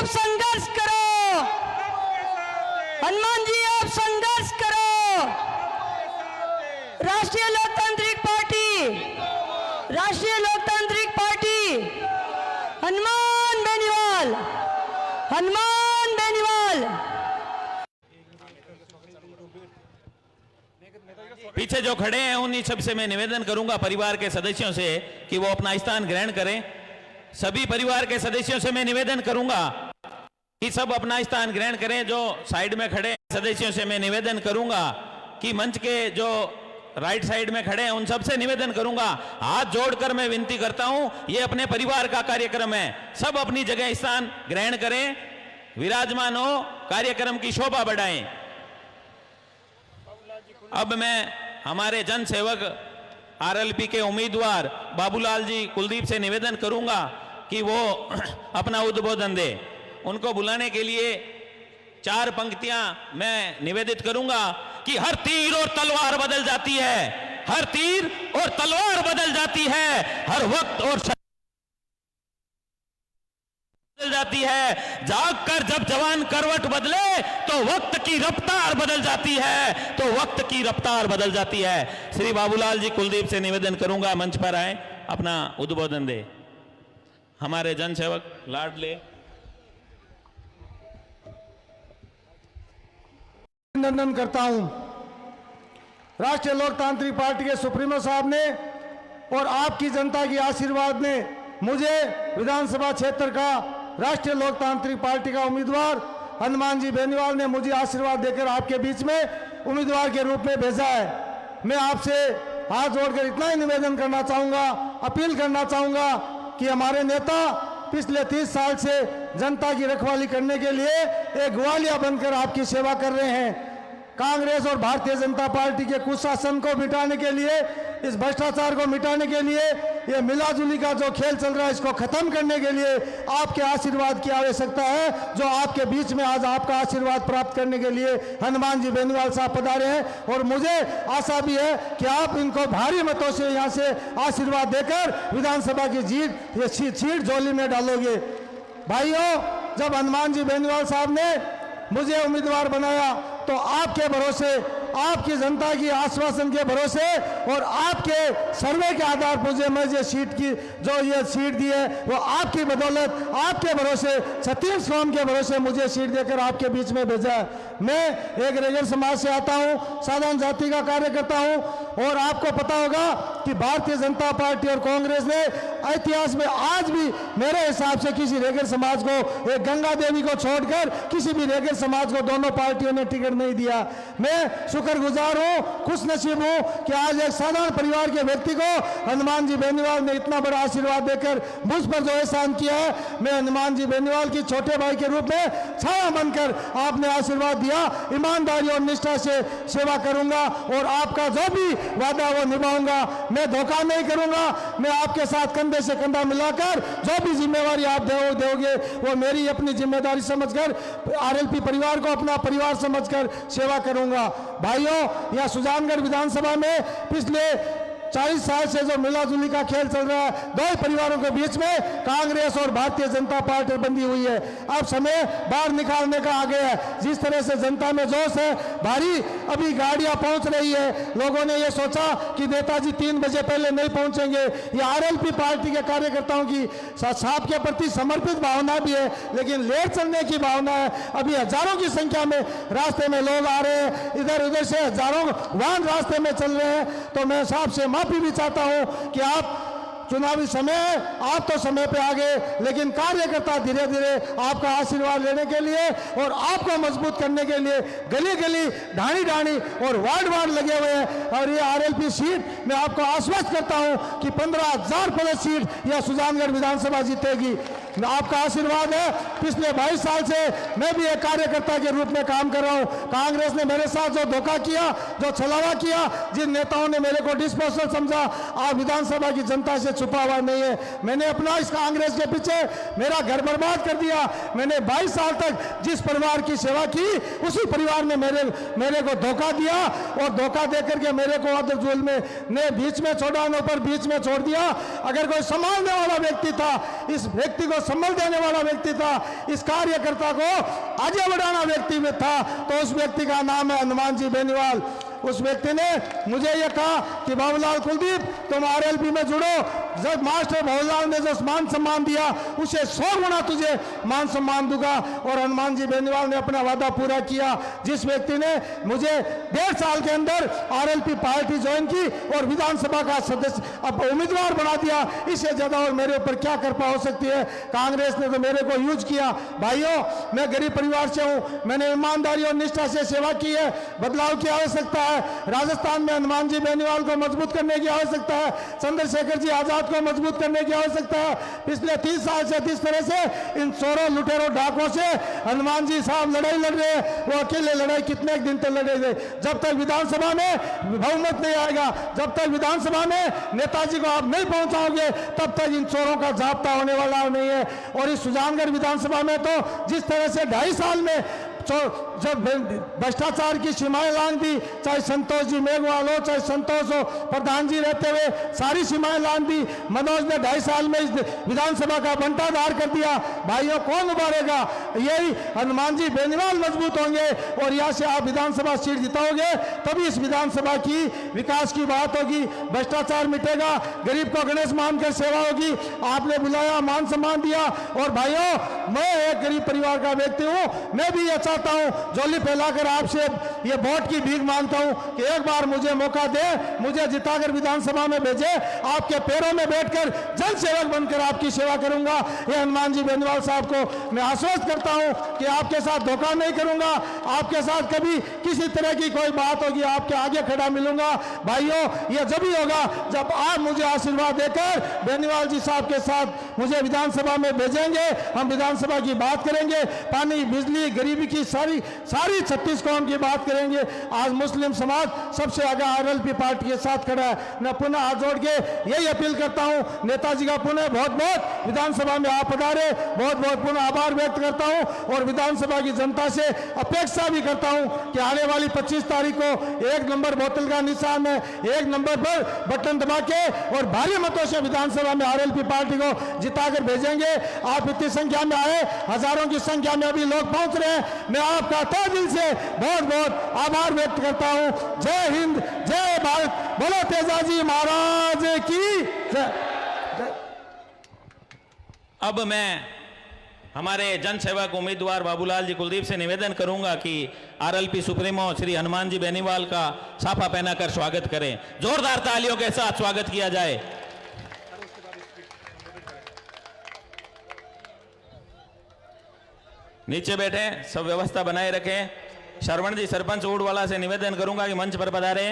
संघर्ष करो, हनुमान जी आप संघर्ष करो। राष्ट्रीय लोकतांत्रिक पार्टी, राष्ट्रीय लोकतांत्रिक पार्टी, हनुमान बेनीवाल, हनुमान बेनीवाल। पीछे जो खड़े हैं उन्हीं सबसे मैं निवेदन करूंगा परिवार के सदस्यों से कि वो अपना स्थान ग्रहण करें। सभी परिवार के सदस्यों से मैं निवेदन करूंगा कि सब अपना स्थान ग्रहण करें। जो साइड में खड़े सदस्यों से मैं निवेदन करूंगा कि मंच के जो राइट साइड में खड़े हैं उन सबसे निवेदन करूंगा, हाथ जोड़कर मैं विनती करता हूं, ये अपने परिवार का कार्यक्रम है, सब अपनी जगह स्थान ग्रहण करें, विराजमान हो, कार्यक्रम की शोभा बढ़ाएं। अब मैं हमारे जन सेवक आरएलपी के उम्मीदवार बाबूलाल जी कुलदीप से निवेदन करूंगा कि वो अपना उद्बोधन दे। उनको बुलाने के लिए 4 पंक्तियां मैं निवेदित करूंगा कि हर तीर और तलवार बदल जाती है, हर तीर और तलवार बदल जाती है, हर वक्त और बदल जाती है। जागकर जब जवान करवट बदले तो वक्त की रफ्तार बदल जाती है, तो वक्त की रफ्तार बदल जाती है। श्री बाबूलाल जी कुलदीप से निवेदन करूंगा मंच पर आए, अपना उद्बोधन दे। हमारे जनसेवक लाडले अभिनंदन करता हूं राष्ट्रीय लोकतांत्रिक पार्टी के सुप्रीमो साहब ने और आपकी जनता की आशीर्वाद ने मुझे विधानसभा क्षेत्र का राष्ट्रीय लोकतांत्रिक पार्टी का उम्मीदवार हनुमान जी बेनीवाल ने मुझे आशीर्वाद देकर आपके बीच में उम्मीदवार के रूप में भेजा है। मैं आपसे हाथ जोड़कर इतना ही निवेदन करना चाहूँगा, अपील करना चाहूँगा कि हमारे नेता पिछले 30 साल से जनता की रखवाली करने के लिए एक ग्वालिया बनकर आपकी सेवा कर रहे हैं। कांग्रेस और भारतीय जनता पार्टी के कुशासन को मिटाने के लिए, इस भ्रष्टाचार को मिटाने के लिए, ये मिलाजुली का जो खेल चल रहा है इसको खत्म करने के लिए आपके आशीर्वाद की आवश्यकता है, जो आपके बीच में आज आपका आशीर्वाद प्राप्त करने के लिए हनुमान जी बेनीवाल साहब पधारे हैं। और मुझे आशा भी है कि आप इनको भारी मतों से यहाँ से आशीर्वाद देकर विधानसभा की सीट झोली में डालोगे। भाइयों, जब हनुमान जी बेनीवाल साहब ने मुझे उम्मीदवार बनाया तो आपके भरोसे, आपकी जनता की आश्वासन के भरोसे और आपके सर्वे के आधार पर मुझे सीट की जो ये सीट दी है वो आपकी बदौलत, आपके भरोसे, छत्तीस कौम के भरोसे मुझे सीट देकर आपके बीच में भेजा है। मैं एक रेगड़ समाज से आता हूँ, साधारण जाति का कार्य करता हूँ और आपको पता होगा कि भारतीय जनता पार्टी और कांग्रेस ने इतिहास में आज भी मेरे हिसाब से किसी रेगड़ समाज को, एक गंगा देवी को छोड़कर किसी भी रेगड़ समाज को दोनों पार्टियों ने टिकट नहीं दिया। मैं शुक्रगुजार हूँ, खुश नसीब हूँ कि आज एक साधारण परिवार के व्यक्ति को हनुमान जी बेनीवाल ने इतना बड़ा आशीर्वाद देकर मुझ पर जो एहसान किया है, मैं हनुमान जी बेनीवाल की छोटे भाई के रूप में छाया बनकर आपने आशीर्वाद दिया, ईमानदारी और निष्ठा से सेवा करूंगा और आपका जो भी वादा वो निभाऊंगा। मैं धोखा नहीं करूंगा, मैं आपके साथ कंधे से कंधा मिलाकर जो भी जिम्मेवारी आप दोगे वो मेरी अपनी जिम्मेदारी समझकर आरएलपी परिवार को अपना परिवार समझकर सेवा करूंगा। भाइयों, यह सुजानगढ़ विधानसभा में पिछले 40 साल से जो मिलाजुली का खेल चल रहा है, दो ही परिवारों के बीच में कांग्रेस और भारतीय जनता पार्टी बंधी हुई है। अब समय बाहर निकालने का आ गया है। जिस तरह से जनता में जोश है, भारी अभी गाड़ियां पहुंच रही है, लोगों ने ये सोचा कि नेताजी 3 बजे पहले नहीं पहुंचेंगे। ये आरएलपी पार्टी के कार्यकर्ताओं की साहब के प्रति समर्पित भावना भी है, लेकिन लेट चलने की भावना है। अभी हजारों की संख्या में रास्ते में लोग आ रहे हैं, इधर उधर से हजारों वाहन रास्ते में चल रहे हैं। तो मैं साहब से माफी भी चाहता हूं कि आप चुनावी समय है, आप तो समय पे आ गए, लेकिन कार्यकर्ता धीरे धीरे आपका आशीर्वाद लेने के लिए और आपको मजबूत करने के लिए गली गली, ढाणी ढाणी और वार्ड वार्ड लगे हुए हैं। और ये आरएलपी सीट मैं आपको आश्वस्त करता हूं कि 15,000 प्लस सीट यह सुजानगढ़ विधानसभा जीतेगी। आपका आशीर्वाद है। पिछले 22 साल से मैं भी एक कार्यकर्ता के रूप में काम कर रहा हूं। कांग्रेस ने मेरे साथ जो धोखा किया, जो छलावा किया, जिन नेताओं ने मेरे को डिस्पोजल समझा, आज विधानसभा की जनता से छुपा हुआ नहीं है। मैंने अपना इस कांग्रेस के पीछे मेरा घर बर्बाद कर दिया। मैंने 22 साल तक जिस परिवार की सेवा की, उसी परिवार ने मेरे को धोखा दिया और धोखा देकर के मेरे को अदर जुल में ने बीच में छोड़ाने पर बीच में छोड़ दिया। अगर कोई संभालने वाला व्यक्ति था, इस व्यक्ति को संबल देने वाला व्यक्ति था, इस कार्यकर्ता को आगे बढ़ाना व्यक्ति में था, तो उस व्यक्ति का नाम है हनुमान जी बेनीवाल। उस व्यक्ति ने मुझे यह कहा कि बाबूलाल कुलदीप तुम आरएलपी में जुड़ो, जब मास्टर बाबूलाल ने जो मान सम्मान दिया उसे 100 गुना तुझे मान सम्मान दूंगा। और हनुमान जी बेनीवाल ने अपना वादा पूरा किया। जिस व्यक्ति ने मुझे 1.5 साल के अंदर आरएलपी पार्टी ज्वाइन की और विधानसभा का सदस्य अब उम्मीदवार बना दिया, इससे ज्यादा और मेरे ऊपर क्या कृपा हो सकती है। कांग्रेस ने तो मेरे को यूज किया। भाइयों, मैं गरीब परिवार से हूं, मैंने ईमानदारी और निष्ठा से सेवा की है। बदलाव की आवश्यकता है। राजस्थान में हनुमान जी बेनीवाल को मजबूत करने की आवश्यकता है, चंद्रशेखर जी आजाद को मजबूत करने की आवश्यकता है। पिछले 30 साल से जिस तरह से इन चोरों लुटेरों डाकों से हनुमान जी साहब लड़ाई लड़ रहे हैं, वो अकेले लड़ाई कितने दिन तक लड़ेंगे। जब तक विधानसभा में बहुमत नहीं आएगा, जब तक विधानसभा में नेताजी को आप नहीं पहुंचाओगे, तब तक इन चोरों का जाब्ता होने वाला नहीं है। और इस सुजानगढ़ विधानसभा में तो जिस तरह से 2.5 साल में जब भ्रष्टाचार की सीमाएं लांघ दी, चाहे संतोष जी मेघवाल हो, चाहे संतोष हो, प्रधान जी रहते हुए सारी सीमाएं लांघ दी। मनोज ने 2.5 साल में इस विधानसभा का बंटाधार कर दिया। भाइयों, कौन उभारेगा? यही हनुमान जी बेनीवाल मजबूत होंगे और यहाँ से आप विधानसभा सीट जिताओगे, तभी इस विधानसभा की विकास की बात होगी, भ्रष्टाचार मिटेगा, गरीब को गणेश मानकर सेवा होगी। आपने बुलाया, मान सम्मान दिया। और भाइयों, मैं एक गरीब परिवार का व्यक्ति हूँ, मैं भी ये चाहता हूं, झोली फैलाकर आपसे ये वोट की भीख मांगता हूं कि एक बार मुझे मौका दे, मुझे जिताकर विधानसभा में भेजे, आपके पैरों में बैठकर जन सेवक बनकर आपकी सेवा करूंगा। ये हनुमान जी बेनीवाल साहब को मैं आश्वस्त करता हूं कि आपके साथ धोखा नहीं करूंगा, आपके साथ कभी किसी तरह की कोई बात होगी आपके आगे खड़ा मिलूंगा। भाइयों, यह जब ही होगा जब आप मुझे आशीर्वाद देकर बेनीवाल जी साहब के साथ मुझे विधानसभा में भेजेंगे। हम विधानसभा की बात करेंगे, पानी, बिजली, गरीबी की सारी 36 कौम की बात करेंगे। आज मुस्लिम समाज सबसे आगे आरएलपी पार्टी के साथ खड़ा है। मैं पुनः हाथ जोड़ के यही अपील करता हूं, नेताजी का पुनः बहुत बहुत विधानसभा में आप पधारे, बहुत बहुत पुनः आभार व्यक्त करता हूं। और विधानसभा की जनता से अपेक्षा भी करता हूं कि आने वाली 25 तारीख को 1 नंबर बोतल का निशान है, 1 नंबर पर बटन दबा के और भारी मतों से विधानसभा में आरएलपी पार्टी को जिताकर भेजेंगे। आप इतनी संख्या में आए, हजारों की संख्या में अभी लोग पहुंच रहे हैं। मैं आपका तहे दिल से बहुत बहुत आभार व्यक्त करता हूं। जय हिंद, जय भारत, बोलो तेजाजी महाराज की जय। अब मैं हमारे जन सेवक उम्मीदवार बाबूलाल जी कुलदीप से निवेदन करूंगा कि आरएलपी सुप्रीमो श्री हनुमान जी बेनीवाल का साफा पहनाकर स्वागत करें। जोरदार तालियों के साथ स्वागत किया जाए। नीचे बैठे सब व्यवस्था बनाए रखें। श्रवण जी सरपंच ऊड़वाला से निवेदन करूंगा कि मंच पर पधारे।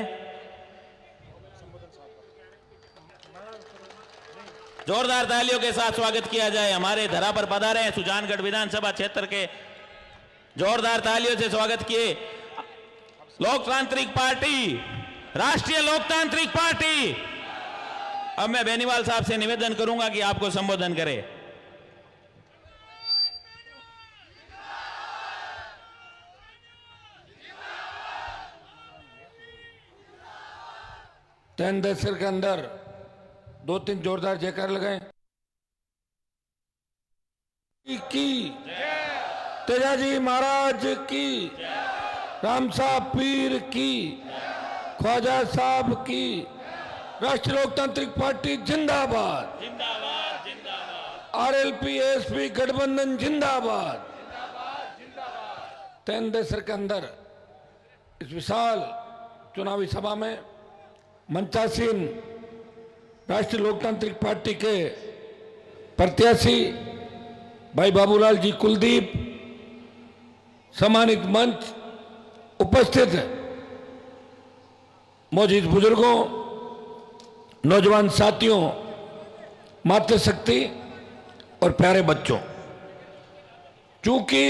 जोरदार तालियों के साथ स्वागत किया जाए। हमारे धरा पर पधारे हैं सुजानगढ़ विधानसभा क्षेत्र के, जोरदार तालियों से स्वागत किए। लोकतांत्रिक पार्टी, राष्ट्रीय लोकतांत्रिक पार्टी। अब मैं बेनीवाल साहब से निवेदन करूंगा कि आपको संबोधन करें। 10 दशक के अंदर 2-3 जोरदार जयकार लगाए। की तेजाजी महाराज की, राम साहब पीर की, ख्वाजा साहब की, राष्ट्रीय लोकतांत्रिक पार्टी जिंदाबाद, आरएलपी एसपी गठबंधन जिंदाबाद। 10 दशक के अंदर इस विशाल चुनावी सभा में मंचासीन राष्ट्रीय लोकतांत्रिक पार्टी के प्रत्याशी भाई बाबूलाल जी कुलदीप, सम्मानित मंच उपस्थित मौजूद बुजुर्गों, नौजवान साथियों, मातृशक्ति और प्यारे बच्चों, चूंकि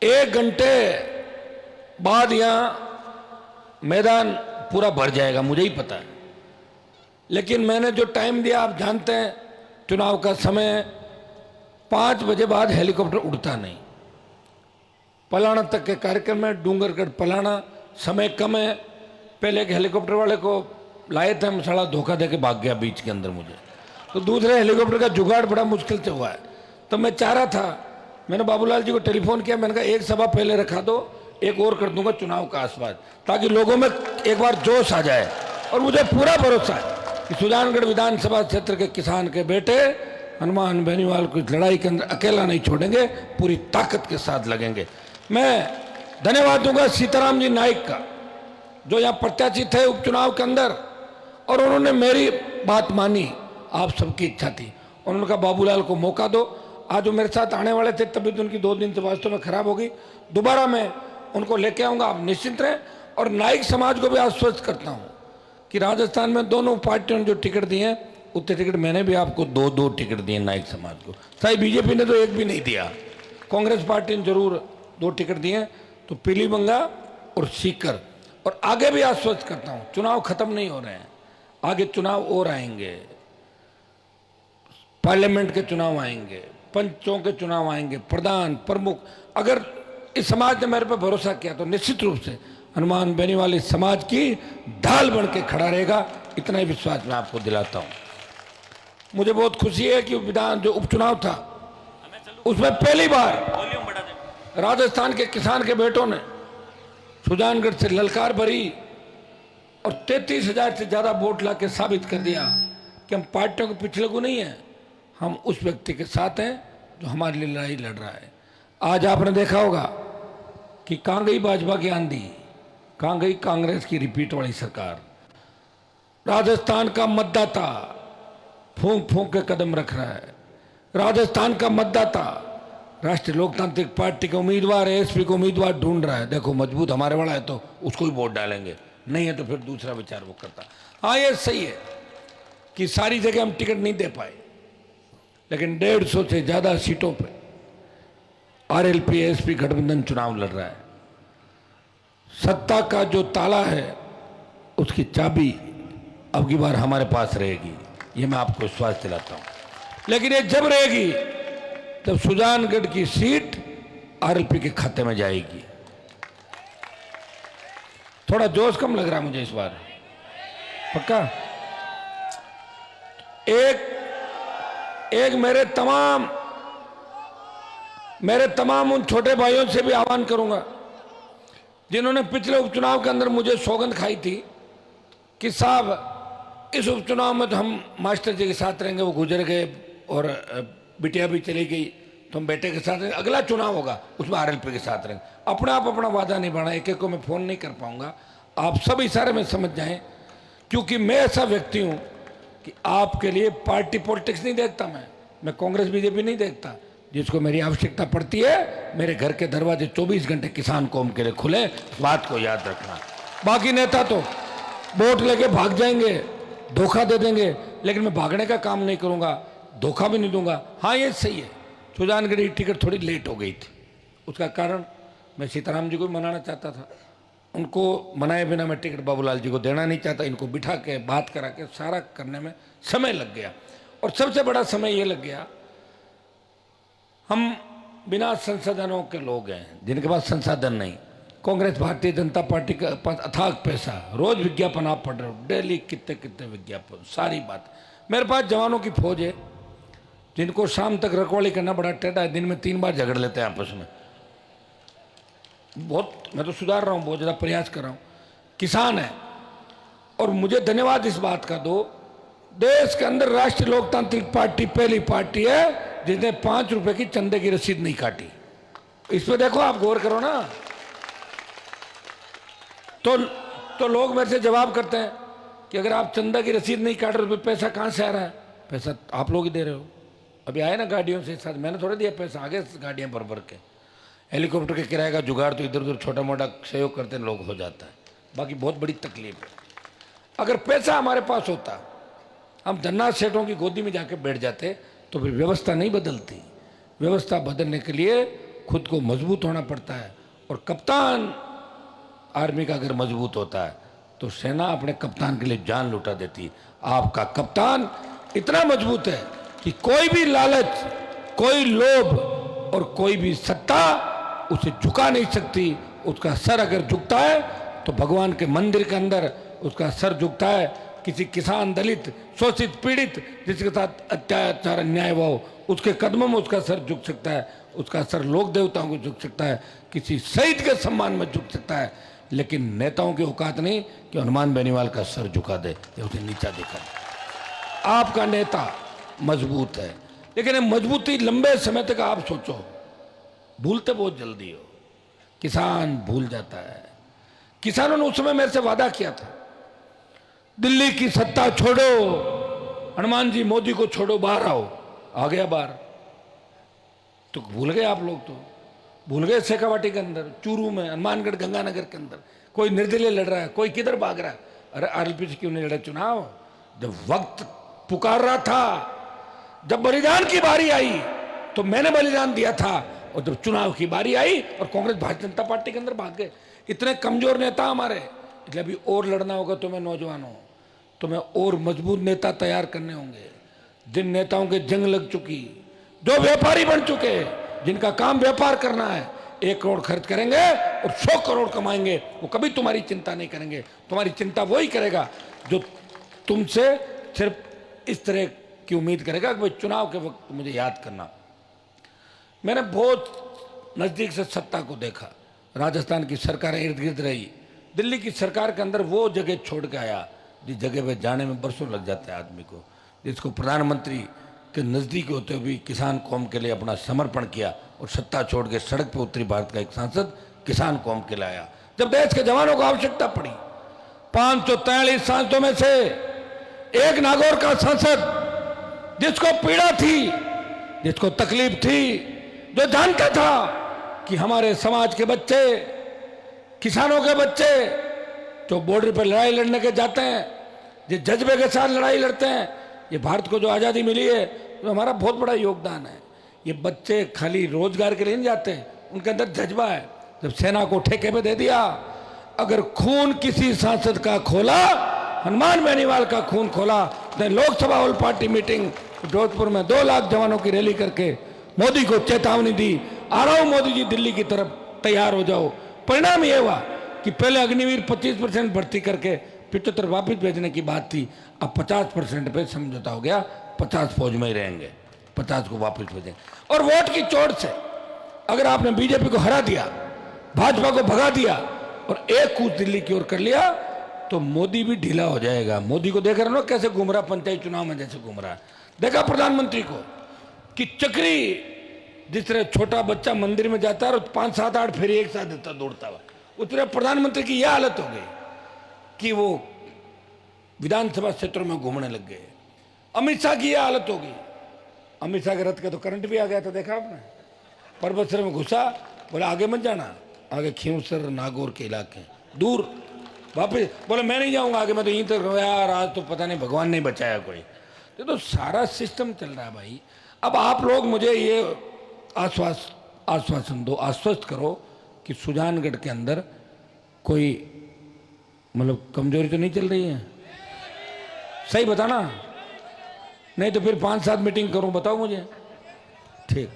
1 घंटे बाद यहां मैदान पूरा भर जाएगा, मुझे ही पता है, लेकिन मैंने जो टाइम दिया आप जानते हैं, चुनाव का समय 5 बजे बाद हेलीकॉप्टर उड़ता नहीं। पलाना तक के कार्यक्रम में डूंगरगढ़ पलाना, समय कम है। पहले एक हेलीकॉप्टर वाले को लाए थे, हम साला धोखा देके भाग गया बीच के अंदर मुझे। तो दूसरे हेलीकॉप्टर का जुगाड़ बड़ा मुश्किल से हुआ है। तो मैं चाह रहा था, मैंने बाबूलाल जी को टेलीफोन किया, मैंने कहा एक सभा पहले रखा दो, एक और कर दूंगा चुनाव का आसपास, ताकि लोगों में एक बार जोश आ जाए। और मुझे पूरा भरोसा है कि सुजानगढ़ विधानसभा क्षेत्र के किसान के बेटे हनुमान बेनीवाल को इस लड़ाई के अंदर अकेला नहीं छोड़ेंगे, पूरी ताकत के साथ लगेंगे। मैं धन्यवाद दूंगा सीताराम जी नाइक का, जो यहाँ प्रत्याशी थे उपचुनाव के अंदर, और उन्होंने मेरी बात मानी। आप सबकी इच्छा थी, उन्होंने कहा बाबूलाल को मौका दो। आज वो मेरे साथ आने वाले थे, तबीयत उनकी 2 दिन से वास्तव में खराब हो गई। दोबारा मैं उनको लेके आऊंगा, आप निश्चिंत रहें। और नाइक समाज को भी आश्वस्त करता हूं कि राजस्थान में दोनों पार्टियों ने जो टिकट दिए हैं, उतने टिकट मैंने भी आपको 2-2 टिकट दिए नाइक समाज को। शायद बीजेपी ने तो एक भी नहीं दिया, कांग्रेस पार्टी ने जरूर 2 टिकट दिए। तो पीलीबंगा और सीकर, और आगे भी आश्वस्त करता हूं, चुनाव खत्म नहीं हो रहे हैं, आगे चुनाव और आएंगे, पार्लियामेंट के चुनाव आएंगे, पंचों के चुनाव आएंगे, प्रधान प्रमुख। अगर इस समाज ने मेरे पर भरोसा किया तो निश्चित रूप से हनुमान बेनीवाल इस समाज की ढाल बन के खड़ा रहेगा, इतना ही विश्वास मैं आपको दिलाता हूं। मुझे बहुत खुशी है कि विधान जो उपचुनाव था उसमें पहली बार राजस्थान के किसान के बेटों ने सुजानगढ़ से ललकार भरी और 33,000 से ज्यादा वोट ला के साबित कर दिया कि हम पार्टियों के पिछले को नहीं है, हम उस व्यक्ति के साथ हैं जो हमारे लिए लड़ाई लड़ रहा है। आज आपने देखा होगा कि कहां गई भाजपा की आंधी, कहां गई कांग्रेस की रिपीट वाली सरकार। राजस्थान का मतदाता फूंक फूंक के कदम रख रहा है। राजस्थान का मतदाता राष्ट्रीय लोकतांत्रिक पार्टी के उम्मीदवार, एसपी को उम्मीदवार ढूंढ रहा है। देखो मजबूत हमारे वाला है तो उसको ही वोट डालेंगे, नहीं है तो फिर दूसरा विचार वो करता। हाँ ये सही है कि सारी जगह हम टिकट नहीं दे पाए, लेकिन 150 से ज्यादा सीटों पे आरएलपी एसपी गठबंधन चुनाव लड़ रहा है। सत्ता का जो ताला है उसकी चाबी अब की बार हमारे पास रहेगी, ये मैं आपको विश्वास दिलाता हूं। लेकिन ये जब रहेगी तब सुजानगढ़ की सीट आरएलपी के खाते में जाएगी। थोड़ा जोश कम लग रहा है मुझे इस बार, पक्का। एक मेरे तमाम उन छोटे भाइयों से भी आह्वान करूंगा जिन्होंने पिछले उपचुनाव के अंदर मुझे सौगंध खाई थी कि साहब इस उपचुनाव में तो हम मास्टर जी के साथ रहेंगे, वो गुजर गए और बिटिया भी चली गई, तो हम बेटे के साथ रहेंगे, अगला चुनाव होगा उसमें आरएलपी के साथ रहेंगे। अपने आप अपना वादा निभाना, एक एक को मैं फोन नहीं कर पाऊंगा, आप सब इशारे में समझ जाएं, क्योंकि मैं ऐसा व्यक्ति हूं कि आपके लिए पार्टी पॉलिटिक्स नहीं देखता। मैं कांग्रेस बीजेपी नहीं देखता। जिसको मेरी आवश्यकता पड़ती है, मेरे घर के दरवाजे 24 घंटे किसान कौम के लिए खुले, बात को याद रखना। बाकी नेता तो वोट लेके भाग जाएंगे, धोखा दे देंगे, लेकिन मैं भागने का काम नहीं करूंगा, धोखा भी नहीं दूंगा। हाँ ये सही है, सुजानगढ़ की टिकट थोड़ी लेट हो गई थी, उसका कारण मैं सीताराम जी को भी मनाना चाहता था, उनको मनाए बिना मैं टिकट बाबूलाल जी को देना नहीं चाहता। इनको बिठा के बात करा के सारा करने में समय लग गया, और सबसे बड़ा समय ये लग गया, हम बिना संसाधनों के लोग हैं, जिनके पास संसाधन नहीं। कांग्रेस भारतीय जनता पार्टी के पास अथाक पैसा, रोज विज्ञापन आप पढ़ रहे हो, डेली कितने कितने विज्ञापन, सारी बात। मेरे पास जवानों की फौज है जिनको शाम तक रखवाली करना बड़ा टेढ़ा है, दिन में 3 बार झगड़ लेते हैं आपस में। बहुत मैं तो सुधार रहा हूँ, बहुत ज़्यादा प्रयास कर रहा हूँ। किसान है, और मुझे धन्यवाद इस बात का दो, देश के अंदर राष्ट्रीय लोकतांत्रिक पार्टी पहली पार्टी है जिसने 5 रुपए की चंदे की रसीद नहीं काटी। इस पे देखो, आप गौर करो ना। तो लोग मेरे से जवाब करते हैं कि अगर आप चंदा की रसीद नहीं काट रहे तो पैसा कहां से आ रहा है? पैसा आप लोग ही दे रहे हो। अभी आए ना गाड़ियों से साथ, मैंने थोड़ा दिया पैसा, आगे गाड़ियां भर भर के। हेलीकॉप्टर के किराए का जुगाड़ तो इधर उधर छोटा मोटा सहयोग करते लोग हो जाता है, बाकी बहुत बड़ी तकलीफ है। अगर पैसा हमारे पास होता, हम धन्ना सेठों की गोदी में जाके बैठ जाते, तो फिर व्यवस्था नहीं बदलती। व्यवस्था बदलने के लिए खुद को मजबूत होना पड़ता है, और कप्तान आर्मी का अगर मजबूत होता है तो सेना अपने कप्तान के लिए जान लुटा देती है। आपका कप्तान इतना मजबूत है कि कोई भी लालच, कोई लोभ और कोई भी सत्ता उसे झुका नहीं सकती। उसका सर अगर झुकता है तो भगवान के मंदिर के अंदर उसका सर झुकता है, किसी किसान, दलित, शोषित, पीड़ित जिसके साथ अत्याचार अन्याय हुआ हो, उसके कदमों में उसका सर झुक सकता है, उसका सर लोक देवताओं को झुक सकता है, किसी शहीद के सम्मान में झुक सकता है, लेकिन नेताओं की औकात नहीं कि हनुमान बेनीवाल का सर झुका दे या उसे नीचा दिखा दे। आपका नेता मजबूत है, लेकिन ये मजबूती लंबे समय तक आप सोचो, भूलते बहुत जल्दी हो। किसान भूल जाता है। किसानों ने उस समय मेरे से वादा किया था, दिल्ली की सत्ता छोड़ो, हनुमान जी मोदी को छोड़ो, बाहर आओ। आ गया बाहर, तो भूल गए आप लोग, तो भूल गए शेखावाटी के अंदर, चूरू में, हनुमानगढ़, गंगानगर के अंदर कोई निर्दलीय लड़ रहा है, कोई किधर भाग रहा है। अरे आरएलपी से क्यों नहीं लड़ा चुनाव? जब वक्त पुकार रहा था, जब बलिदान की बारी आई तो मैंने बलिदान दिया था, और जब चुनाव की बारी आई और कांग्रेस भारतीय जनता पार्टी के अंदर भाग गए। इतने कमजोर नेता हमारे, इसलिए अभी और लड़ना होगा तुम्हें नौजवानों, तुम्हें और मजबूत नेता तैयार करने होंगे, जिन नेताओं के जंग लग चुकी, जो व्यापारी बन चुके, जिनका काम व्यापार करना है, 1 करोड़ खर्च करेंगे और 100 करोड़ कमाएंगे, वो कभी तुम्हारी चिंता नहीं करेंगे। तुम्हारी चिंता वही करेगा जो तुमसे सिर्फ इस तरह की उम्मीद करेगा कि भाई चुनाव के वक्त मुझे याद करना। मैंने बहुत नजदीक से सत्ता को देखा, राजस्थान की सरकार इर्द गिर्द रही, दिल्ली की सरकार के अंदर वो जगह छोड़ के आया जिस जगह पे जाने में बरसों लग जाते हैं आदमी को, जिसको प्रधानमंत्री के नजदीक होते हुए किसान कौम के लिए अपना समर्पण किया और सत्ता छोड़ के सड़क पर उत्तरी भारत का एक सांसद किसान कौम के लिए आया। जब देश के जवानों को आवश्यकता पड़ी, 543 सांसदों में से एक नागौर का सांसद, जिसको पीड़ा थी, जिसको तकलीफ थी, जो जानता था कि हमारे समाज के बच्चे, किसानों के बच्चे जो बॉर्डर पर लड़ाई लड़ने के जाते हैं, जिस जज्बे के साथ लड़ाई लड़ते हैं, ये भारत को जो आज़ादी मिली है तो हमारा बहुत बड़ा योगदान है। ये बच्चे खाली रोजगार के लिए नहीं जाते, उनके अंदर जज्बा है। जब सेना को ठेके पे दे दिया, अगर खून किसी सांसद का खोला, हनुमान बेनीवाल का खून खोला। Lok Sabha all party meeting Jodhpur में 2 लाख जवानों की रैली करके मोदी को चेतावनी दी, आ रहा हूं मोदी जी दिल्ली की तरफ, तैयार हो जाओ। परिणाम यह हुआ कि पहले अग्निवीर 25% भर्ती करके 75 वापिस भेजने की बात थी, अब 50% पे समझौता हो गया, 50 फौज में ही रहेंगे, 50 को वापस भेजेंगे। और वोट की चोट से अगर आपने बीजेपी को हरा दिया, भाजपा को भगा दिया और एक कूच दिल्ली की ओर कर लिया, तो मोदी भी ढीला हो जाएगा। मोदी को देख रहे हो कैसे घूम रहा, पंचायत चुनाव में जैसे घूम रहा है। देखा प्रधानमंत्री को कि चक्री, जिस तरह छोटा बच्चा मंदिर में जाता है और 5, 7, 8 फेरी एक साथ देता दौड़ता हुआ, उस तरह प्रधानमंत्री की यह हालत हो गई कि वो विधानसभा क्षेत्रों में घूमने लग गए। अमित शाह की यह हालत हो गई। अमित शाह के रथ का तो करंट भी आ गया था, देखा आपने, पर्वतसर में घुसा, बोला आगे मत जाना, आगे खींवसर नागौर के इलाके दूर, वापिस बोले मैं नहीं जाऊंगा आगे, मैं तो यहीं तक यार, आज तो पता नहीं भगवान नहीं बचाया कोई। तो सारा सिस्टम चल रहा है भाई। अब आप लोग मुझे ये आश्वासन दो, आश्वस्त करो कि सुजानगढ़ के अंदर कोई मतलब कमजोरी तो नहीं चल रही है, सही बताना, नहीं तो फिर 5-7 मीटिंग करूं, बताओ मुझे। ठीक,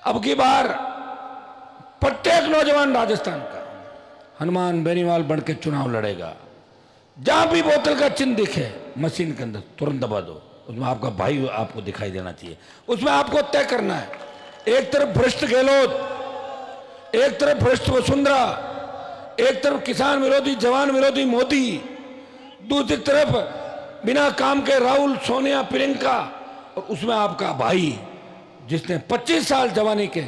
अब की बार प्रत्येक नौजवान राजस्थान का हनुमान बेनीवाल बन के चुनाव लड़ेगा। जहां भी बोतल का चिन्ह दिखे मशीन के अंदर तुरंत दबा दो, उसमें आपका भाई आपको दिखाई देना चाहिए। उसमें आपको तय करना है, एक तरफ भ्रष्ट गहलोत, एक तरफ भ्रष्ट वसुंधरा, एक तरफ किसान विरोधी, जवान विरोधी मोदी, दूसरी तरफ बिना काम के राहुल, सोनिया, प्रियंका, और उसमें आपका भाई जिसने 25 साल जवानी के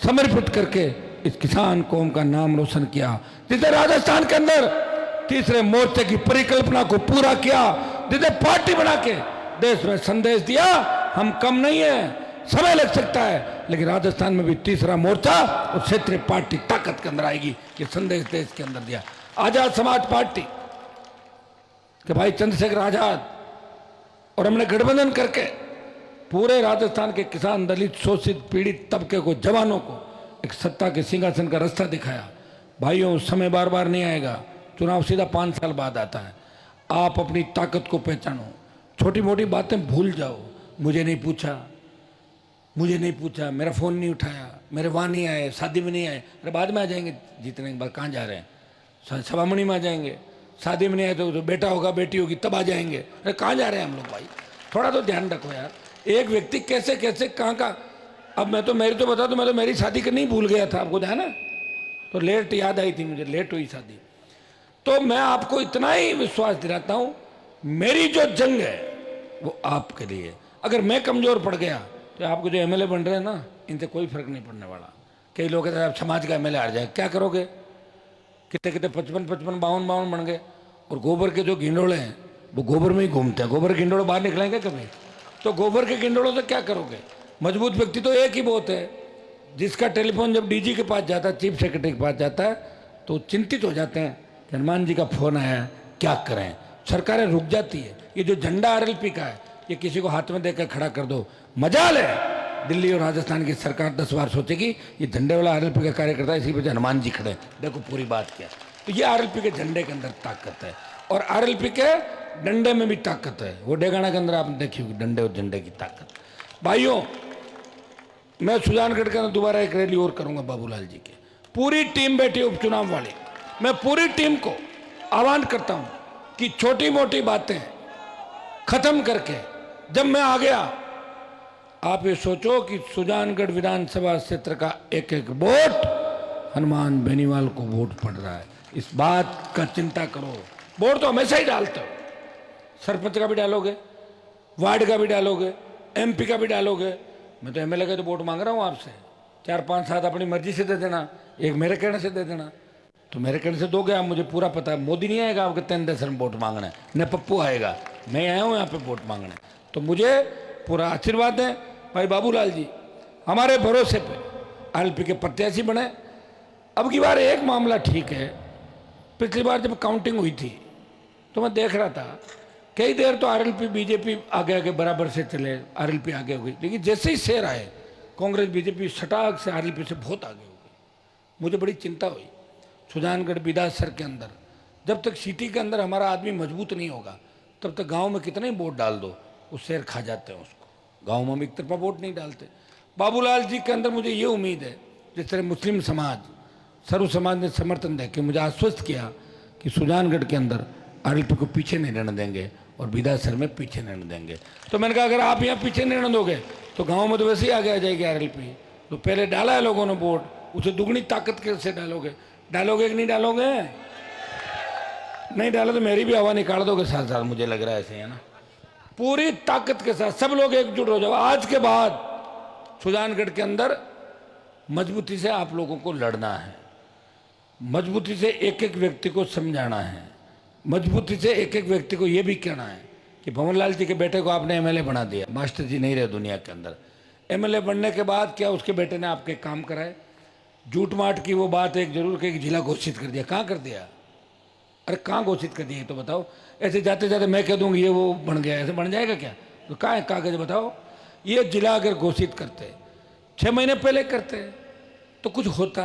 समर्पित करके इस किसान कौम का नाम रोशन किया, जिसने राजस्थान के अंदर तीसरे मोर्चे की परिकल्पना को पूरा किया, जिसने पार्टी बना के देश में संदेश दिया हम कम नहीं है, समय लग सकता है, लेकिन राजस्थान में भी तीसरा मोर्चा और क्षेत्रीय पार्टी ताकत के अंदर आएगी, ये संदेश देश के अंदर दिया। आजाद समाज पार्टी कि भाई चंद्रशेखर आजाद और हमने गठबंधन करके पूरे राजस्थान के किसान, दलित, शोषित, पीड़ित तबके को, जवानों को एक सत्ता के सिंहासन का रास्ता दिखाया। भाइयों, समय बार बार नहीं आएगा, चुनाव सीधा 5 साल बाद आता है। आप अपनी ताकत को पहचानो, छोटी मोटी बातें भूल जाओ, मुझे नहीं पूछा, मुझे नहीं पूछा, मेरा फ़ोन नहीं उठाया, मेरे वहाँ नहीं आए, शादी में नहीं आए, अरे बाद में आ जाएंगे, जीतने के बाद कहाँ जा रहे हैं, सभामणि में आ जाएंगे, शादी में नहीं आए तो बेटा होगा बेटी होगी तब आ जाएंगे। अरे कहाँ जा रहे हैं हम लोग भाई, थोड़ा तो ध्यान रखो यार। एक व्यक्ति कैसे कैसे कहाँ का, अब मैं तो मेरी तो बता दूं, मैं तो मेरी शादी करनी ही भूल गया था, आपको ध्यान है? तो लेट याद आई थी मुझे, लेट हुई शादी। तो मैं आपको इतना ही विश्वास दिलाता हूं, मेरी जो जंग है वो आपके लिए। अगर मैं कमजोर पड़ गया तो आपको जो एमएलए बन रहे हैं ना, इनसे कोई फर्क नहीं पड़ने वाला। कई लोग कहते हैं आप समाज का एमएलए हार जाए, क्या करोगे? कितने कितने 55 52 बन गए। और गोबर के जो गिंडोले हैं वो गोबर में ही घूमते हैं, गोबर के गिंडोले बाहर निकलेंगे कभी? तो गोबर के गिंडोलों से क्या करोगे? मजबूत व्यक्ति तो एक ही बहुत है, जिसका टेलीफोन जब डीजी के पास जाता है, चीफ सेक्रेटरी के पास जाता है, तो चिंतित हो जाते हैं कि हनुमान जी का फोन आया है, क्या करें? सरकारें रुक जाती है। ये जो झंडा आरएलपी का है, ये किसी को हाथ में देकर खड़ा कर दो, मजाल है दिल्ली और राजस्थान की सरकार 10 बार सोचेगी ये झंडे वाला आरएलपी का कार्यकर्ता है, इसी वजह हनुमान जी खड़े। देखो पूरी बात क्या। तो ये आरएलपी के झंडे के अंदर ताकत है, और आरएलपी के डंडे में भी ताकत है। वो डेगाना के अंदर आपने देखी होगी डंडे और झंडे की ताकत। भाइयों, मैं सुजानगढ़ के अंदर दोबारा एक रैली और करूंगा बाबूलाल जी के। पूरी टीम बैठी उपचुनाव वाली, मैं पूरी टीम को आह्वान करता हूं कि छोटी मोटी बातें खत्म करके जब मैं आ गया, आप ये सोचो कि सुजानगढ़ विधानसभा क्षेत्र का एक एक वोट हनुमान बेनीवाल को वोट पड़ रहा है। इस बात का चिंता करो। वोट तो हमेशा ही डालते हो, सरपंच का भी डालोगे, वार्ड का भी डालोगे, एमपी का भी डालोगे। मैं तो एमएलए का तो वोट मांग रहा हूँ आपसे, 4 5 7 अपनी मर्जी से दे देना, एक मेरे कहने से दे देना। तो मेरे कहने से दोगे आप, मुझे पूरा पता है। मोदी नहीं आएगा आपके 3 देश में वोट मांगना, न पप्पू आएगा, मैं आया हूँ यहाँ पे वोट मांगने। तो मुझे पूरा आशीर्वाद है भाई बाबूलाल जी, हमारे भरोसे पे आरएलपी के प्रत्याशी बने। अब की बार एक मामला ठीक है, पिछली बार जब काउंटिंग हुई थी तो मैं देख रहा था कई देर तो आरएलपी बीजेपी आगे आगे बराबर से चले, आरएलपी आगे हो गई, लेकिन जैसे ही शेर आए कांग्रेस बीजेपी सटाक से आरएलपी से बहुत आगे हो गई। मुझे बड़ी चिंता हुई। सुजानगढ़ बिदासर के अंदर जब तक सिटी के अंदर हमारा आदमी मजबूत नहीं होगा, तब तक गांव में कितने ही वोट डाल दो, वो शेर खा जाते हैं उसको। गाँव में हम एक तरफा वोट नहीं डालते। बाबूलाल जी के अंदर मुझे ये उम्मीद है, जिस तरह मुस्लिम समाज, सर्व समाज ने समर्थन दे के मुझे आश्वस्त किया कि सुजानगढ़ के अंदर आरएलपी को पीछे नहीं रहने देंगे और बिदासर में पीछे नहीं रहने देंगे। तो मैंने कहा अगर आप यहाँ पीछे नहीं रहने दोगे तो गांव में तो वैसे ही आगे आ जाएगी आरएलपी। तो पहले डाला है लोगों ने वोट, उसे दुगनी ताकत कैसे डालोगे? डालोगे कि नहीं डालोगे? नहीं डालो तो मेरी भी हवा निकाल दोगे साथ साथ, मुझे लग रहा है ऐसे, है ना? पूरी ताकत के साथ सब लोग एकजुट हो जाओ। आज के बाद सुजानगढ़ के अंदर मजबूती से आप लोगों को लड़ना है, मजबूती से एक एक व्यक्ति को समझाना है, मजबूती से एक एक व्यक्ति को यह भी कहना है कि भंवरलाल जी के बेटे को आपने एमएलए बना दिया, मास्टर जी नहीं रहे दुनिया के अंदर। एमएलए बनने के बाद क्या उसके बेटे ने आपके काम कराए? झूठ माट की वो बात एक जरूर कि जिला घोषित कर दिया, कहाँ कर दिया? अरे कहाँ घोषित कर दिया तो बताओ। ऐसे जाते जाते मैं कह दूंगी ये वो बन गया, ऐसे बन जाएगा क्या? तो कहाँ है कागज बताओ। ये जिला अगर घोषित करते 6 महीने पहले करते तो कुछ होता।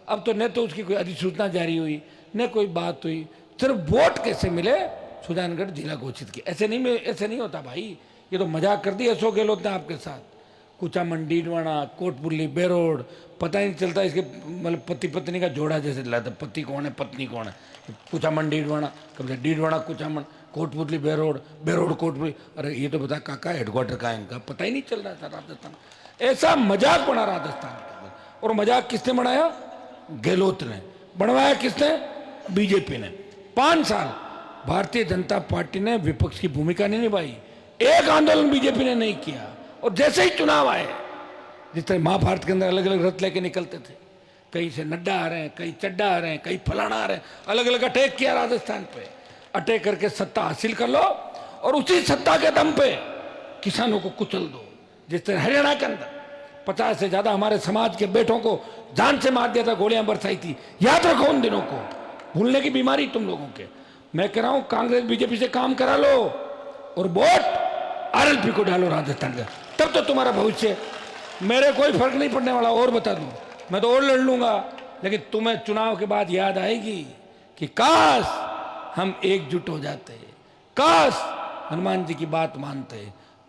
अब तो न तो उसकी कोई अधिसूचना जारी हुई न कोई बात हुई, सिर्फ वोट कैसे मिले सुजानगढ़ जिला घोषित की। ऐसे नहीं होता भाई, ये तो मजाक कर दिया अशोक गहलोत ने आपके साथ। कुचामन, डीडवाना, कोटपुरली, बेरोड, पता ही नहीं चलता इसके, मतलब पति पत्नी का जोड़ा जैसे लाता, पति कौन है पत्नी कौन है। कुचामन डीडवाना, कभी डीडवाना कुचामन, कोटपुरली बेरोड, बेरोड कोटपुरली। अरे ये तो बता काका हेडक्वार्टर का है इनका, पता ही नहीं चल रहा था राजस्थान। ऐसा मजाक बना राजस्थान के अंदर। और मजाक किसने बनाया? गहलोत ने। बनवाया किसने? बीजेपी ने। 5 साल भारतीय जनता पार्टी ने विपक्ष की भूमिका नहीं निभाई, एक आंदोलन बीजेपी ने नहीं किया। और जैसे ही चुनाव आए, जिस तरह महाभारत के अंदर अलग अलग रथ लेके निकलते थे, कहीं से नड्डा आ रहे हैं, कहीं चड्डा आ रहे हैं, कहीं फलाना आ रहे हैं, अलग अलग अटैक किया राजस्थान पे। अटैक करके सत्ता हासिल कर लो और उसी सत्ता के दम पे किसानों को कुचल दो। जिस तरह हरियाणा के अंदर 50 से ज्यादा हमारे समाज के बेटों को जान से मार दिया था, गोलियां बरसाई थी, याद रखो उन दिनों को। भूलने की बीमारी तुम लोगों के। मैं कह रहा हूं कांग्रेस बीजेपी से काम करा लो और वोट आरएलपी को डालो राजस्थान का, तब तो तुम्हारा भविष्य। मेरे कोई फर्क नहीं पड़ने वाला। और बता दूं, मैं तो और लड़ लूंगा, लेकिन तुम्हें चुनाव के बाद याद आएगी कि काश हम एकजुट हो जाते, काश हनुमान जी की बात मानते,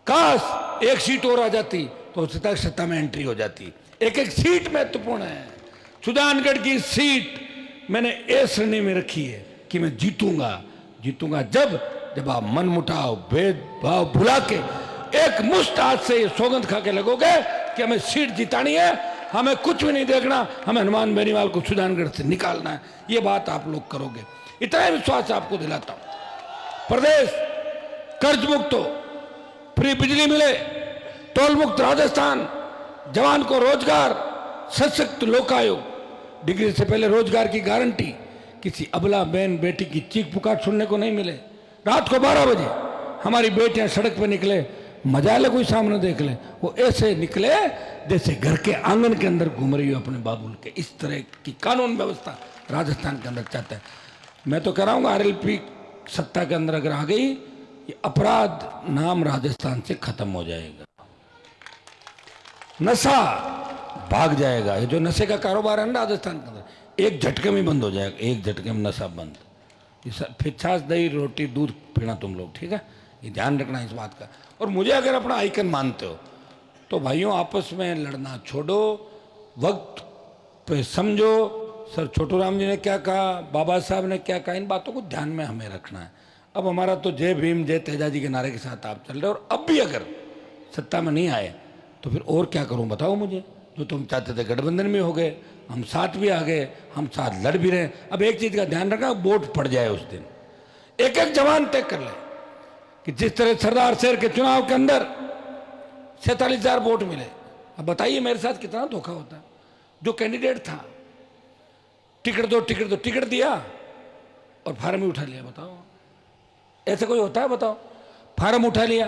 काश एक सीट और आ जाती तो सत्ता में एंट्री हो जाती। एक एक सीट महत्वपूर्ण है। सुजानगढ़ की सीट मैंने ए श्रेणी में रखी है, कि मैं जीतूंगा जब आप मन मुटाव भेदभाव भुला के एक मुश्त हाथ से ये सौगंध खा के लगोगे कि हमें सीट जितानी है, हमें कुछ भी नहीं देखना, हमें हनुमान बेनीवाल को सुजानगढ़ से निकालना है, ये बात आप लोग करोगे। इतना ही विश्वास आपको दिलाता हूं। प्रदेश कर्ज मुक्त हो, फ्री बिजली मिले, टोल मुक्त राजस्थान, जवान को रोजगार, सशक्त लोकायोग, डिग्री से पहले रोजगार की गारंटी, किसी अबला बहन बेटी की चीख पुकार सुनने को नहीं मिले। रात को 12 बजे हमारी बेटियां सड़क पे निकले, मजाले कोई सामने देख ले, वो ऐसे निकले जैसे घर के आंगन के अंदर घूम रही हो अपने बाबुल के। इस तरह की कानून व्यवस्था राजस्थान के अंदर चाहता है। मैं तो कह रहा हूँ आरएलपी सत्ता के अंदर अगर आ गई, ये अपराध नाम राजस्थान से खत्म हो जाएगा, नशा भाग जाएगा। ये जो नशे का कारोबार है ना राजस्थान के अंदर, एक झटके में बंद हो जाएगा, एक झटके में नशा बंद। फिर छाछ दही रोटी दूध पीना तुम लोग, ठीक है, ये ध्यान रखना इस बात का। और मुझे अगर अपना आइकन मानते हो तो भाइयों आपस में लड़ना छोड़ो, वक्त पे समझो। सर छोटू राम जी ने क्या कहा, बाबा साहब ने क्या कहा, इन बातों को ध्यान में हमें रखना है। अब हमारा तो जय भीम जय तेजा जी के नारे के साथ आप चल रहे हो, और अब भी अगर सत्ता में नहीं आए तो फिर और क्या करूं बताओ मुझे। जो तुम चाहते थे गठबंधन में हो गए, हम साथ भी आ गए, हम साथ लड़ भी रहे। अब एक चीज का ध्यान रखना, वोट पड़ जाए उस दिन एक एक जवान तय कर ले कि जिस तरह सरदार शहर के चुनाव के अंदर 47,000 वोट मिले। अब बताइए मेरे साथ कितना धोखा होता है। जो कैंडिडेट था टिकट दो टिकट दिया और फार्म ही उठा लिया। बताओ ऐसे कोई होता है? बताओ, फार्म उठा लिया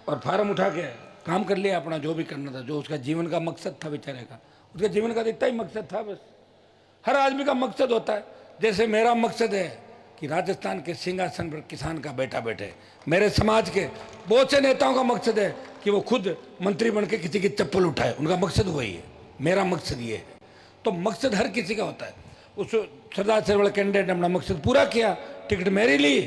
और फार्म उठा के काम कर लिया अपना, जो भी करना था, जो उसका जीवन का मकसद था बेचारे का, उसके जीवन का इतना ही मकसद था बस। हर आदमी का मकसद होता है। जैसे मेरा मकसद है कि राजस्थान के सिंहासन पर किसान का बेटा बैठे, मेरे समाज के बहुत से नेताओं का मकसद है कि वो खुद मंत्री बन के किसी की चप्पल उठाए, उनका मकसद वही है। मेरा मकसद ये है। तो मकसद हर किसी का होता है। उस सरदार से बड़े कैंडिडेट ने अपना मकसद पूरा किया, टिकट मेरी ली,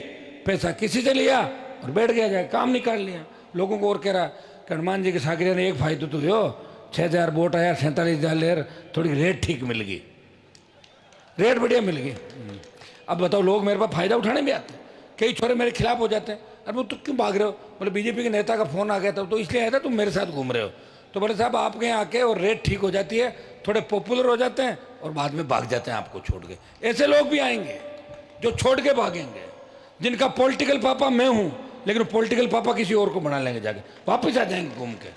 पैसा किसी से लिया और बैठ गया, जाए काम निकाल लिया। लोगों को और कह रहा कि हनुमान जी के सागरिया ने एक फायदा तो हो, 6,000 वोट आया, 47,000 लेर, थोड़ी रेट ठीक मिल गई, रेट बढ़िया मिल गई। अब बताओ लोग मेरे पास फायदा उठाने भी आते हैं। कई छोरे मेरे खिलाफ हो जाते हैं, अरे वो तुम क्यों भाग रहे हो? बोले बीजेपी के नेता का फोन आ गया था तो इसलिए आया था, तुम मेरे साथ घूम रहे हो। तो बोले साहब आपके यहाँ आके और रेट ठीक हो जाती है, थोड़े पॉपुलर हो जाते हैं और बाद में भाग जाते हैं आपको छोड़ के। ऐसे लोग भी आएंगे जो छोड़ के भागेंगे, जिनका पॉलिटिकल पापा मैं हूं, लेकिन पॉलिटिकल पापा किसी और को बना लेंगे, जाके वापस आ जाएंगे घूम के।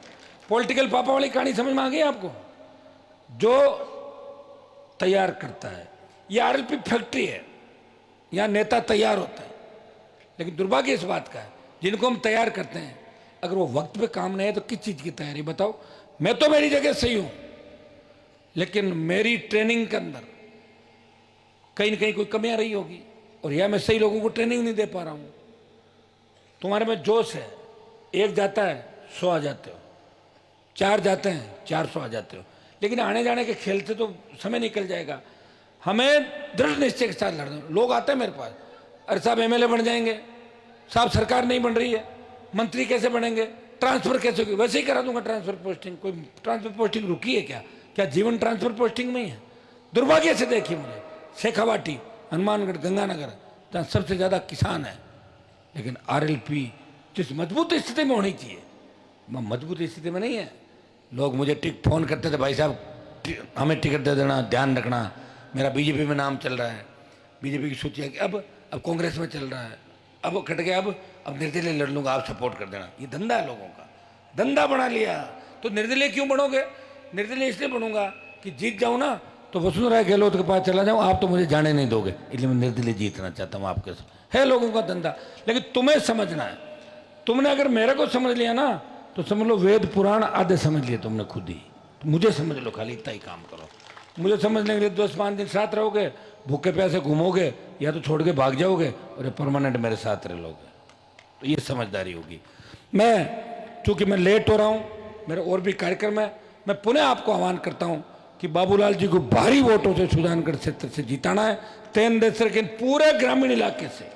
पॉलिटिकल पापा वाली कहानी समझ में आ गई आपको? जो तैयार करता है, ये आरएलपी फैक्ट्री है, यहाँ नेता तैयार होता है। लेकिन दुर्भाग्य इस बात का है, जिनको हम तैयार करते हैं अगर वो वक्त पे काम नहीं है तो किस चीज़ की तैयारी? बताओ। मैं तो मेरी जगह सही हूं, लेकिन मेरी ट्रेनिंग के अंदर कहीं ना कहीं कोई कमियां रही होगी, और या मैं सही लोगों को ट्रेनिंग नहीं दे पा रहा हूं। तुम्हारे में जोश है, एक जाता है 100 आ जाते हो, 4 जाते हैं 400 आ जाते हो, लेकिन आने जाने के खेल से तो समय निकल जाएगा। हमें दृढ़ निश्चय के साथ लड़ना। लोग आते हैं मेरे पास, अरे साहब एमएलए बन जाएंगे, साहब सरकार नहीं बन रही है, मंत्री कैसे बनेंगे, ट्रांसफर कैसे होगी? वैसे ही करा दूंगा ट्रांसफर पोस्टिंग। कोई ट्रांसफर पोस्टिंग रुकी है क्या? क्या जीवन ट्रांसफर पोस्टिंग में ही है? दुर्भाग्य से देखिए मुझे शेखावाटी, हनुमानगढ़, गंगानगर, जहाँ सबसे ज़्यादा किसान है, लेकिन आरएलपी जिस मजबूत स्थिति में होनी चाहिए, वह मजबूत स्थिति में नहीं है। लोग मुझे फ़ोन करते थे, भाई साहब हमें टिकट दे देना, ध्यान रखना मेरा बीजेपी में नाम चल रहा है, बीजेपी की सूची है कि अब कांग्रेस में चल रहा है, अब कट गया, अब निर्दलीय लड़ लूंगा, आप सपोर्ट कर देना। ये धंधा है लोगों का, धंधा बना लिया। तो निर्दलीय क्यों बनोगे? निर्दलीय इसलिए बनूंगा कि जीत जाऊं ना तो वसुंधरा गहलोत के पास चला जाऊं, आप तो मुझे जाने नहीं दोगे, इसलिए मैं निर्दलीय जीतना चाहता हूं आपके साथ। है लोगों का धंधा। लेकिन तुम्हें समझना है, तुमने अगर मेरे को समझ लिया ना तो समझ लो वेद पुराण आधे समझ लिए तुमने खुद ही। तो मुझे समझ लो, खाली इतना ही काम करो। मुझे समझने के लिए 10-5 दिन साथ रहोगे, भूखे प्यासे घूमोगे, या तो छोड़ के भाग जाओगे और परमानेंट मेरे साथ रह लोगे। तो ये समझदारी होगी। चूंकि मैं लेट हो रहा हूं, मेरे और भी कार्यक्रम है, मैं पुनः आपको आह्वान करता हूं कि बाबूलाल जी को भारी वोटों से सुजानगढ़ क्षेत्र से जिताना है, 3 देश के पूरे ग्रामीण इलाके से।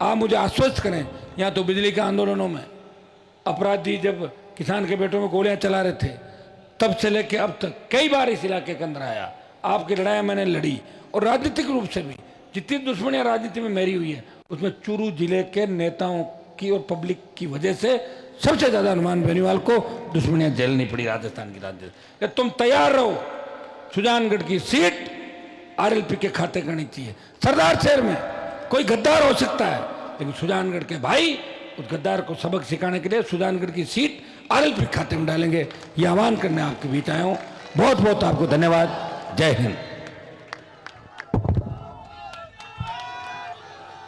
आप मुझे आश्वस्त करें, यहाँ तो बिजली के आंदोलनों में अपराधी जब किसान के बेटों में गोलियां चला रहे थे, तब से लेके अब तक कई बार इस इलाके के अंदर आया, आपकी लड़ाई मैंने लड़ी, और राजनीतिक रूप से भी जितनी दुश्मनियां राजनीति में मेरी हुई है उसमें चूरू जिले के नेताओं की और पब्लिक की वजह से सबसे ज्यादा हनुमान बेनीवाल को दुश्मनियां झेलनी पड़ी राजस्थान की राजनीति। कि तुम तैयार रहो, सुजानगढ़ की सीट आरएलपी के खाते करनी चाहिए। सरदार शहर में कोई गद्दार हो सकता है, लेकिन सुजानगढ़ के भाई उस गद्दार को सबक सिखाने के लिए सुजानगढ़ की सीट आरएलपी खाते में डालेंगे। ये आह्वान करने आपके बीच आया हूं। बहुत बहुत आपको धन्यवाद। जय हिंद।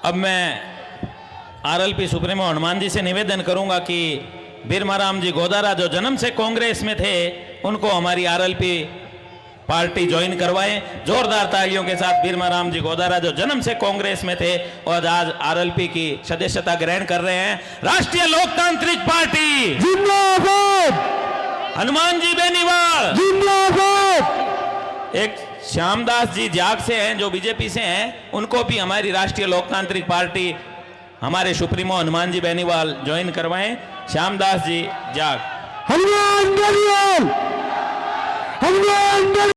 अब मैं आरएलपी सुप्रीमो हनुमान जी से निवेदन करूंगा कि बीरमाराम जी गोदारा जो जन्म से कांग्रेस में थे उनको हमारी आरएलपी पार्टी ज्वाइन करवाएं। जोरदार तालियों के साथ बीरमाराम जी गोदारा जो जन्म से कांग्रेस में थे और आज आरएलपी की सदस्यता ग्रहण कर रहे हैं। राष्ट्रीय लोकतांत्रिक पार्टी जिंदाबाद, हनुमान जी बेनीवाल जिंदाबाद। एक श्यामदास जी जाग से हैं जो बीजेपी से हैं, उनको भी हमारी राष्ट्रीय लोकतांत्रिक पार्टी हमारे सुप्रीमो हनुमान जी बेनीवाल ज्वाइन करवाएं। श्यामदास जी जाग। हनुमान बेनीवाल, हनुमान बेनीवाल।